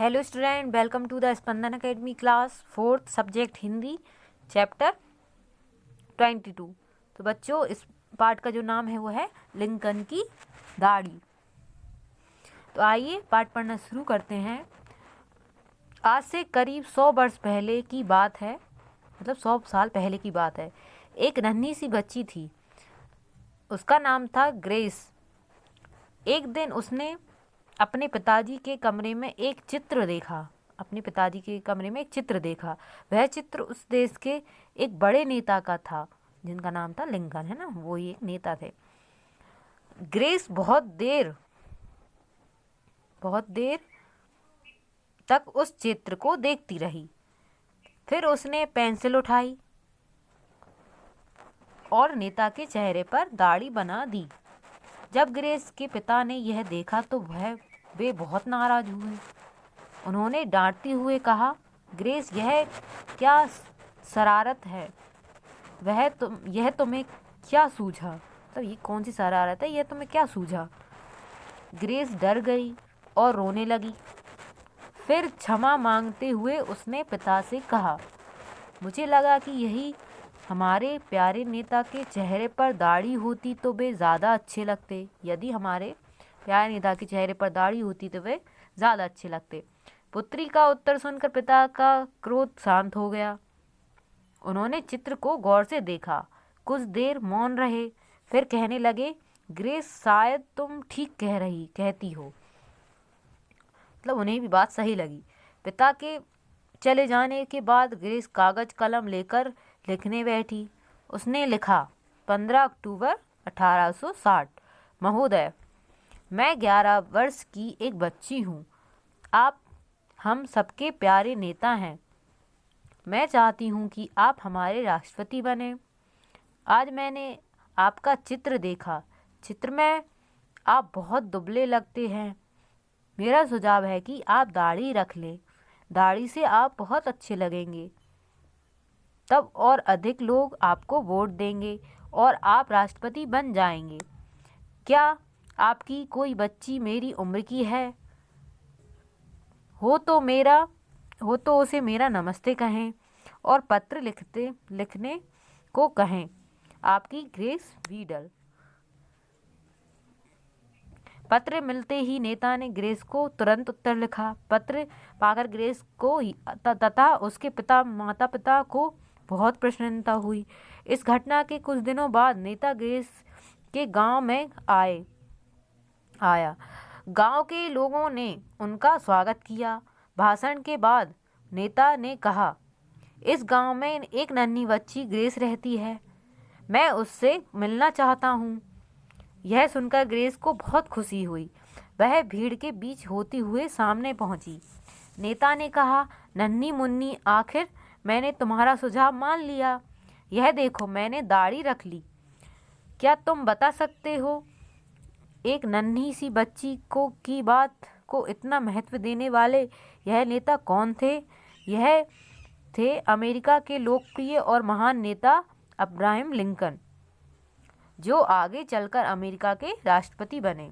Hello student, welcome to the Spandan academy class 4th subject Hindi chapter 22। तो बच्चों, इस part का जो नाम है वो है लिंकन की दाढ़ी। तो आइए पाठ पढ़ना शुरू करते हैं। आज से करीब 100 वर्ष पहले की बात है, मतलब 100 साल पहले की बात है। एक नन्ही सी बच्ची थी, उसका नाम था ग्रेस। एक दिन उसने अपने पिताजी के कमरे में एक चित्र देखा। वह चित्र उस देश के एक बड़े नेता का था, जिनका नाम था लिंकन, है ना, वो ही एक नेता थे। ग्रेस बहुत देर तक उस चित्र को देखती रही। फिर उसने पेंसिल उठाई और नेता के चेहरे पर दाढ़ी बना दी। जब ग्रेस के पिता ने यह देखा तो वे बहुत नाराज हुए। उन्होंने डांटते हुए कहा, ग्रेस, यह क्या शरारत है? यह तुम्हें क्या सूझा? तो ये कौन सी शरारत है? यह तुम्हें क्या सूझा? ग्रेस डर गई और रोने लगी। फिर क्षमा मांगते हुए उसने पिता से कहा, मुझे लगा कि यही हमारे प्यारे नेता के चेहरे पर दाढ़ी होती तो वे ज़्यादा अच्छे लगते। यदि हमारे प्यारे नेता के चेहरे पर दाढ़ी होती तो वे ज़्यादा अच्छे लगते। पुत्री का उत्तर सुनकर पिता का क्रोध शांत हो गया। उन्होंने चित्र को गौर से देखा, कुछ देर मौन रहे, फिर कहने लगे, ग्रेस, शायद तुम ठीक कहती हो। मतलब उन्हें भी बात सही लगी। पिता के चले जाने के बाद ग्रेस कागज कलम लेकर लिखने बैठी। उसने लिखा, 15 अक्टूबर 1860। महोदय, मैं 11 वर्ष की एक बच्ची हूँ। आप हम सबके प्यारे नेता हैं। मैं चाहती हूँ कि आप हमारे राष्ट्रपति बने। आज मैंने आपका चित्र देखा। चित्र में आप बहुत दुबले लगते हैं। मेरा सुझाव है कि आप दाढ़ी रख लें। दाढ़ी से आप बहुत अच्छे लगेंगे। तब और अधिक लोग आपको वोट देंगे और आप राष्ट्रपति बन जाएंगे। क्या आपकी कोई बच्ची मेरी उम्र की है? हो तो उसे मेरा नमस्ते कहें और पत्र लिखने को कहें। आपकी ग्रेस वीडल। पत्र मिलते ही नेता ने ग्रेस को तुरंत उत्तर लिखा। पत्र पाकर ग्रेस को तथा उसके माता पिता को बहुत प्रसन्नता हुई। इस घटना के कुछ दिनों बाद नेता ग्रेस के गांव में आया। गांव के लोगों ने उनका स्वागत किया। भाषण के बाद नेता ने कहा, इस गांव में एक नन्ही बच्ची ग्रेस रहती है। मैं उससे मिलना चाहता हूँ। यह सुनकर ग्रेस को बहुत खुशी हुई। वह भीड़ के बीच होती हुए सामने पहुंची। नेता ने कहा, नन्ही मुन्नी, आखिर मैंने तुम्हारा सुझाव मान लिया। यह देखो, मैंने दाढ़ी रख ली। क्या तुम बता सकते हो, एक नन्ही सी बच्ची की बात को इतना महत्व देने वाले यह नेता कौन थे? यह थे अमेरिका के लोकप्रिय और महान नेता अब्राहम लिंकन, जो आगे चलकर अमेरिका के राष्ट्रपति बने।